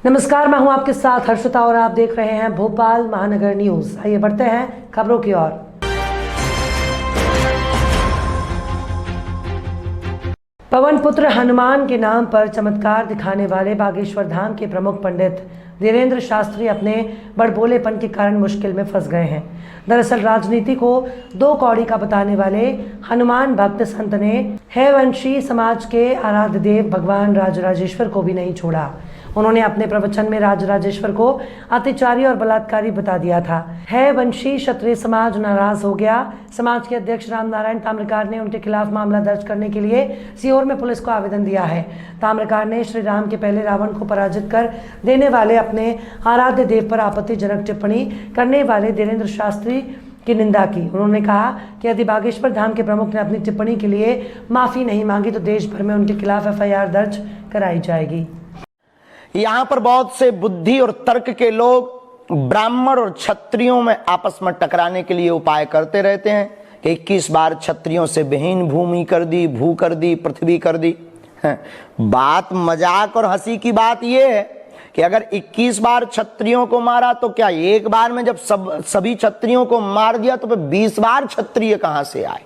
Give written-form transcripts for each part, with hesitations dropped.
नमस्कार, मैं हूं आपके साथ हर्षिता और आप देख रहे हैं भोपाल महानगर न्यूज। आइए बढ़ते हैं खबरों की ओर। पवन पुत्र हनुमान के नाम पर चमत्कार दिखाने वाले बागेश्वर धाम के प्रमुख पंडित धीरेन्द्र शास्त्री अपने बड़बोलेपन के कारण मुश्किल में फंस गए हैं। दरअसल राजनीति को दो कौड़ी का बताने वाले हनुमान भक्त संत ने हैवंशी समाज के आराध्य देव भगवान राजराजेश्वर को भी नहीं छोड़ा। उन्होंने अपने प्रवचन में राजराजेश्वर को अत्याचारी और बलात्कारी बता दिया था। हैवंशी क्षत्रिय समाज नाराज हो गया। समाज के अध्यक्ष रामनारायण ताम्रकार ने उनके खिलाफ मामला दर्ज करने के लिए सीहोर में पुलिस को आवेदन दिया है। ताम्रकार ने श्री राम के पहले रावण को पराजित कर देने वाले अपने आराध्य देव पर आपत्तिजनक टिप्पणी करने वाले धीरेन्द्र शास्त्री की निंदा की। उन्होंने कहा कि यदि बागेश्वर धाम के प्रमुख ने अपनी टिप्पणी के लिए माफी नहीं मांगी तो देश भर में उनके खिलाफ एफआईआर दर्ज कराई जाएगी। यहाँ पर बहुत से बुद्धि और तर्क के लोग ब्राह्मण और क्षत्रियों में आपस में टकराने के लिए उपाय करते रहते हैं कि 21 बार क्षत्रियों से विहीन भूमि कर दी, भू कर दी, पृथ्वी कर दी। बात मजाक और हंसी की बात यह है कि अगर 21 बार क्षत्रियों को मारा तो क्या एक बार में जब सभी क्षत्रियों को मार दिया तो 20 बार क्षत्रिय कहां से आए?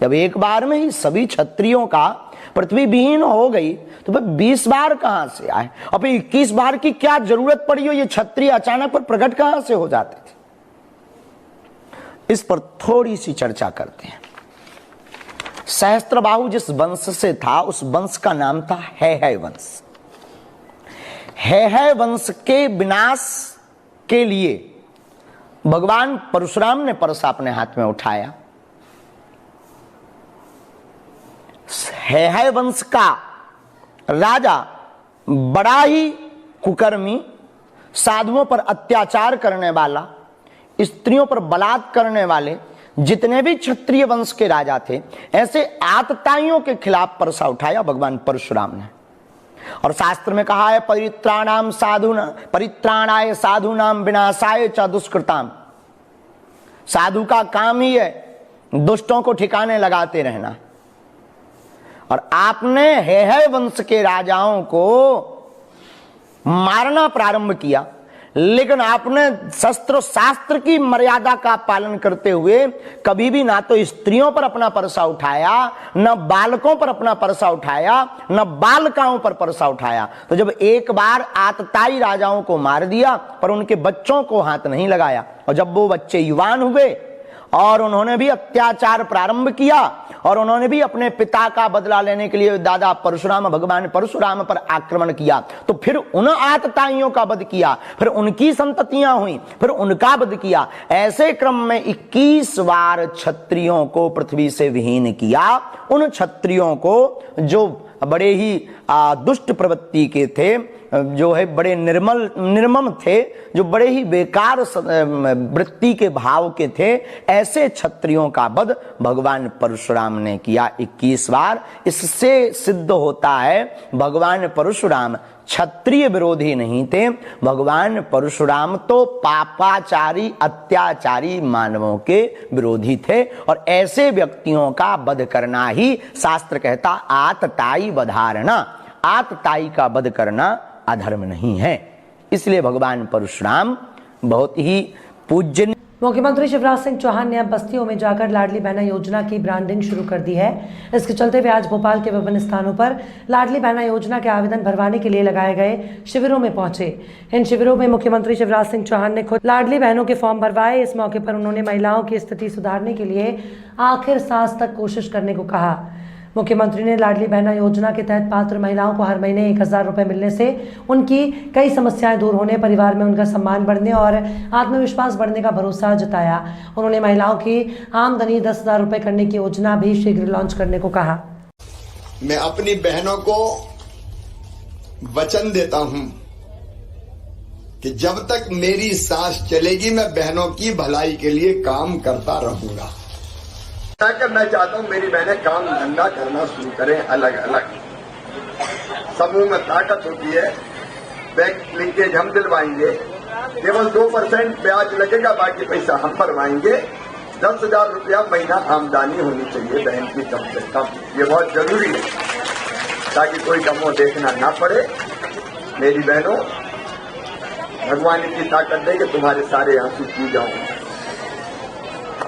जब एक बार में ही सभी क्षत्रियों का पृथ्वी विहीन हो गई तो फिर 20 बार कहां से आए? और फिर 21 बार की क्या जरूरत पड़ी हो? ये क्षत्रिय अचानक पर प्रकट कहां से हो जाते थे? इस पर थोड़ी सी चर्चा करते हैं। सहस्त्रबाहु जिस वंश से था उस वंश का नाम था हैहय वंश। हैहय वंश के विनाश के लिए भगवान परशुराम ने परसा अपने हाथ में उठाया। हैहय वंश का राजा बड़ा ही कुकर्मी, साधुओं पर अत्याचार करने वाला, स्त्रियों पर बलात्कार करने वाले जितने भी क्षत्रिय वंश के राजा थे, ऐसे आतताइयों के खिलाफ परसा उठाया भगवान परशुराम ने। और शास्त्र में कहा है परित्राणाय साधूनाम विनाशाय च दुष्कृताम। साधु का काम ही है दुष्टों को ठिकाने लगाते रहना। और आपने हैहय वंश के राजाओं को मारना प्रारंभ किया, लेकिन आपने शस्त्र शास्त्र की मर्यादा का पालन करते हुए कभी भी ना तो स्त्रियों पर अपना परसा उठाया, न बालकों पर अपना परसा उठाया, न बालिकाओं पर परसा उठाया। तो जब एक बार आतताई राजाओं को मार दिया पर उनके बच्चों को हाथ नहीं लगाया, और जब वो बच्चे युवान हुए और उन्होंने भी अत्याचार प्रारंभ किया और उन्होंने भी अपने पिता का बदला लेने के लिए दादा परशुराम भगवान परशुराम पर आक्रमण किया, तो फिर उन आतताइयों का वध किया, फिर उनकी संततियां हुई, फिर उनका वध किया। ऐसे क्रम में 21 बार क्षत्रियों को पृथ्वी से विहीन किया। उन क्षत्रियों को जो बड़े ही दुष्ट प्रवृत्ति के थे, जो है बड़े निर्मम थे, जो बड़े ही बेकार वृत्ति के भाव के थे, ऐसे क्षत्रियों का वध भगवान परशुराम ने किया 21 बार। इससे सिद्ध होता है भगवान परशुराम क्षत्रिय विरोधी नहीं थे। भगवान परशुराम तो पापाचारी अत्याचारी मानवों के विरोधी थे, और ऐसे व्यक्तियों का वध करना ही शास्त्र कहता आतताई वधारणा। आतताई का वध करना अधर्म नहीं है। इसलिए भगवान परशुराम बहुत ही पूज्य। मुख्यमंत्री शिवराज सिंह चौहान ने अब बस्तियों में जाकर लाडली बहना योजना की ब्रांडिंग शुरू कर दी है। इसके चलते वे आज भोपाल के विभिन्न स्थानों पर लाडली बहना योजना के आवेदन भरवाने के लिए लगाए गए शिविरों में पहुंचे। इन शिविरों में मुख्यमंत्री शिवराज सिंह चौहान ने खुद लाडली बहनों के फॉर्म भरवाए। इस मौके पर उन्होंने महिलाओं की स्थिति सुधारने के लिए आखिर सांस तक कोशिश करने को कहा। मुख्यमंत्री ने लाडली बहना योजना के तहत पात्र महिलाओं को हर महीने 1000 रुपए मिलने से उनकी कई समस्याएं दूर होने, परिवार में उनका सम्मान बढ़ने और आत्मविश्वास बढ़ने का भरोसा जताया। उन्होंने महिलाओं की आमदनी 10,000 रुपए करने की योजना भी शीघ्र लॉन्च करने को कहा। मैं अपनी बहनों को वचन देता हूं कि जब तक मेरी सांस चलेगी मैं बहनों की भलाई के लिए काम करता रहूंगा। मैं चाहता हूं मेरी बहनें काम धंधा करना शुरू करें। अलग अलग समूह में ताकत होती है। बैंक लिंकेज हम दिलवाएंगे, केवल 2% ब्याज लगेगा, बाकी पैसा हम भरवाएंगे। 10,000 रुपया महीना आमदनी होनी चाहिए बहन की कम से कम। ये बहुत जरूरी है ताकि कोई कमो देखना ना पड़े। मेरी बहनों, भगवान इतनी ताकत दे कि तुम्हारे सारे आंसू पी जाऊं,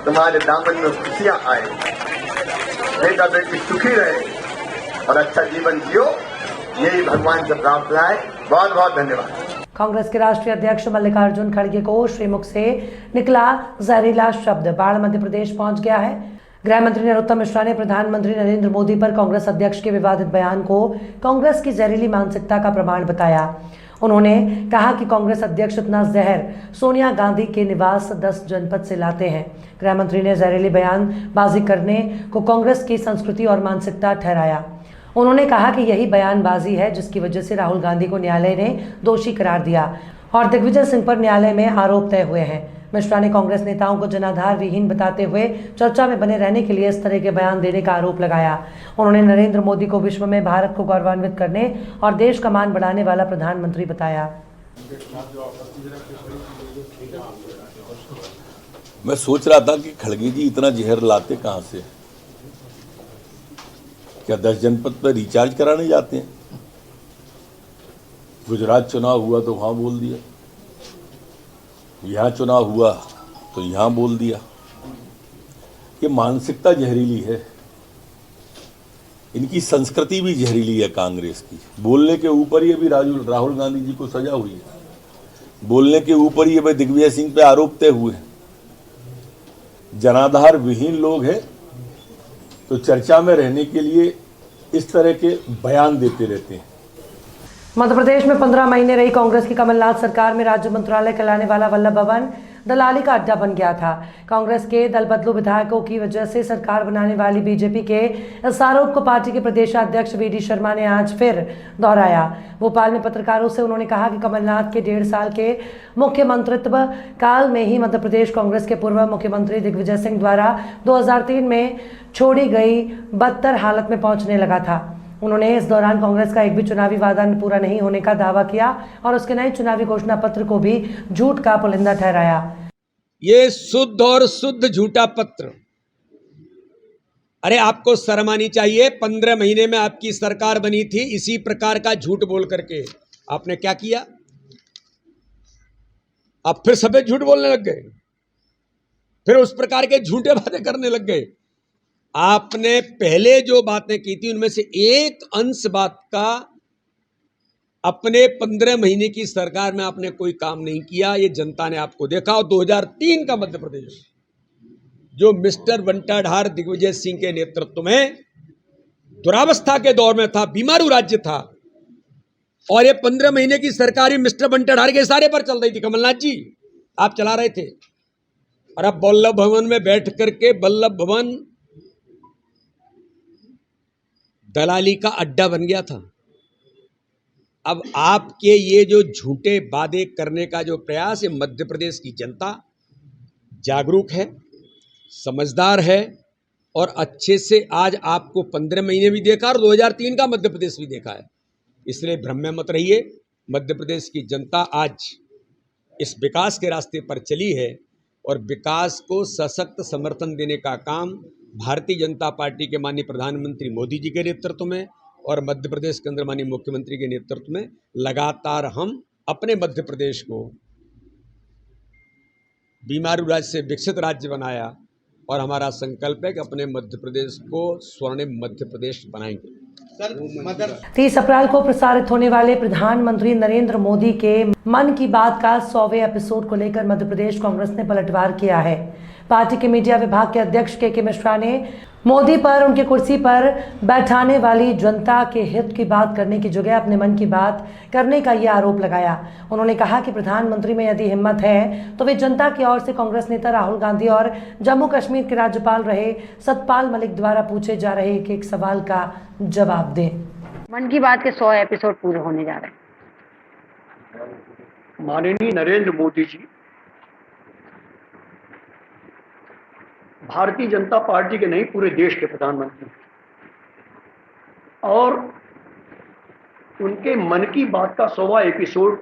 तुम्हारे दामन में खुशियां आए, बेटा बेटी सुखी रहे और अच्छा जीवन जियो, यही भगवान से प्रार्थना है। बहुत बहुत धन्यवाद। कांग्रेस के राष्ट्रीय अध्यक्ष मल्लिकार्जुन खड़गे को श्रीमुख से निकला जहरीला शब्द बाढ़ मध्य प्रदेश पहुंच गया है। गृह मंत्री नरोत्तम मिश्रा ने प्रधानमंत्री नरेंद्र मोदी पर कांग्रेस अध्यक्ष के विवादित बयान को कांग्रेस की जहरीली मानसिकता का प्रमाण बताया। उन्होंने कहा कि कांग्रेस अध्यक्ष इतना जहर सोनिया गांधी के निवास 10 जनपद से लाते हैं। गृह मंत्री ने जहरीली बयानबाजी करने को कांग्रेस की संस्कृति और मानसिकता ठहराया। उन्होंने कहा कि यही बयानबाजी है जिसकी वजह से राहुल गांधी को न्यायालय ने दोषी करार दिया और दिग्विजय सिंह पर न्यायालय में आरोप तय हुए हैं। मिश्रा ने कांग्रेस नेताओं को जनाधार विहीन बताते हुए चर्चा में बने रहने के लिए इस तरह के बयान देने का आरोप लगाया। उन्होंने नरेंद्र मोदी को विश्व में भारत को गौरवान्वित करने और देश का मान बढ़ाने वाला प्रधानमंत्री बताया। मैं सोच रहा था कि खड़गे जी इतना जहर लाते कहां से? क्या 10 जनपद पर रिचार्ज कराने जाते हैं? गुजरात चुनाव हुआ तो वहां बोल दिया, यहां चुनाव हुआ तो यहां बोल दिया। ये मानसिकता जहरीली है, इनकी संस्कृति भी जहरीली है कांग्रेस की। बोलने के ऊपर ही अभी राहुल गांधी जी को सजा हुई है, बोलने के ऊपर ही अभी दिग्विजय सिंह पे आरोप तय हुए हैं। जनाधार विहीन लोग हैं तो चर्चा में रहने के लिए इस तरह के बयान देते रहते हैं। मध्य प्रदेश में 15 महीने रही कांग्रेस की कमलनाथ सरकार में राज्य मंत्रालय कहलाने वाला वल्लभ भवन दलाली का अड्डा बन गया था। कांग्रेस के दल बदलू विधायकों की वजह से सरकार बनाने वाली बीजेपी के इस आरोप को पार्टी के प्रदेशाध्यक्ष वी.डी. शर्मा ने आज फिर दोहराया। भोपाल में पत्रकारों से उन्होंने कहा कि कमलनाथ के 1.5 साल के मुख्यमंत्रित्व काल में ही मध्य प्रदेश कांग्रेस के पूर्व मुख्यमंत्री दिग्विजय सिंह द्वारा 2003 में छोड़ी गई बदतर हालत में पहुंचने लगा था। उन्होंने इस दौरान कांग्रेस का एक भी चुनावी वादा पूरा नहीं होने का दावा किया और उसके नए चुनावी घोषणा पत्र को भी झूठ का पुलिंदा ठहराया। ये शुद्ध और शुद्ध झूठा पत्र। अरे आपको शर्म आनी चाहिए। 15 महीने में आपकी सरकार बनी थी, इसी प्रकार का झूठ बोल करके आपने क्या किया? आप फिर सफेद झूठ बोलने लग गए, फिर उस प्रकार के झूठे बातें करने लग गए। आपने पहले जो बातें की थी उनमें से एक अंश बात का अपने 15 महीने की सरकार में आपने कोई काम नहीं किया, ये जनता ने आपको देखा। और 2003 का मध्य प्रदेश जो मिस्टर बंटाढार दिग्विजय सिंह के नेतृत्व में दुरावस्था के दौर में था, बीमारू राज्य था, और ये 15 महीने की सरकार ही मिस्टर बंटाढार के इशारे पर चल रही थी। कमलनाथ जी आप चला रहे थे, और अब वल्लभ भवन में बैठ करके वल्लभ भवन दलाली का अड्डा बन गया था। अब आपके ये जो झूठे वादे करने का जो प्रयास है, मध्य प्रदेश की जनता जागरूक है, समझदार है, और अच्छे से आज आपको 15 महीने भी देखा और 2003 का मध्य प्रदेश भी देखा है। इसलिए भ्रम में मत रहिए। मध्य प्रदेश की जनता आज इस विकास के रास्ते पर चली है, और विकास को सशक्त समर्थन देने का काम भारतीय जनता पार्टी के माननीय प्रधानमंत्री मोदी जी के नेतृत्व में और मध्य प्रदेश के अंदर माननीय मुख्यमंत्री के नेतृत्व में लगातार हम अपने मध्य प्रदेश को बीमारू राज्य से विकसित राज्य बनाया, और हमारा संकल्प है कि अपने मध्य प्रदेश को स्वर्णिम मध्य प्रदेश बनाएंगे। 30 अप्रैल को प्रसारित होने वाले प्रधानमंत्री नरेंद्र मोदी के मन की बात का 100वें एपिसोड को लेकर मध्य प्रदेश कांग्रेस ने पलटवार किया है। पार्टी के मीडिया विभाग के अध्यक्ष के मिश्रा ने मोदी पर उनकी कुर्सी पर बैठाने वाली जनता के हित की बात करने की जगह अपने मन की बात करने का यह आरोप लगाया। उन्होंने कहा कि प्रधानमंत्री में यदि हिम्मत है तो वे जनता की ओर से कांग्रेस नेता राहुल गांधी और जम्मू कश्मीर के राज्यपाल रहे सतपाल मलिक द्वारा पूछे जा रहे एक सवाल का जवाब दें। मन की बात के 100 एपिसोड पूरे होने जा रहे हैं। माननीय नरेंद्र मोदी जी भारतीय जनता पार्टी के नहीं, पूरे देश के प्रधानमंत्री, और उनके मन की बात का 100वां एपिसोड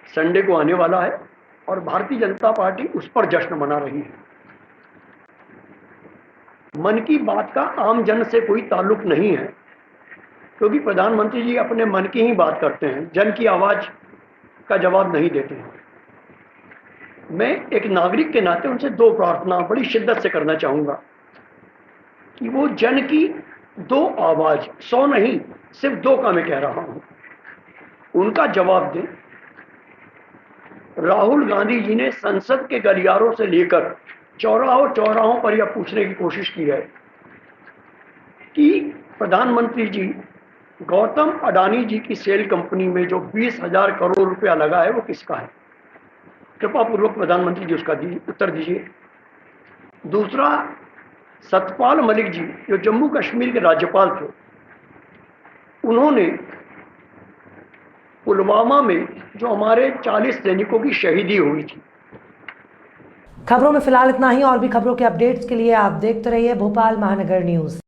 संडे को आने वाला है, और भारतीय जनता पार्टी उस पर जश्न मना रही है। मन की बात का आम जन से कोई ताल्लुक नहीं है। क्योंकि प्रधानमंत्री जी अपने मन की ही बात करते हैं, जन की आवाज़ का जवाब नहीं देते हैं। मैं एक नागरिक के नाते उनसे दो प्रार्थना बड़ी शिद्दत से करना चाहूँगा कि वो जन की दो आवाज़, 100 नहीं, सिर्फ 2 का मैं कह रहा हूँ, उनका जवाब दें। राहुल गांधी जी ने संसद के गलियारों से लेकर चौराहों पर यह पूछने की कोशिश की है कि प्रधानमंत्री जी गौतम अडानी जी की सेल कंपनी में जो 20,000 करोड़ रुपया लगा है वो किसका है? कृपा पूर्वक प्रधानमंत्री जी उसका उत्तर दीजिए। दूसरा, सतपाल मलिक जी जो जम्मू कश्मीर के राज्यपाल थे, उन्होंने पुलवामा में जो हमारे 40 सैनिकों की शहीदी हुई थी। खबरों में फिलहाल इतना ही। और भी खबरों के अपडेट्स के लिए आप देखते रहिए भोपाल महानगर न्यूज।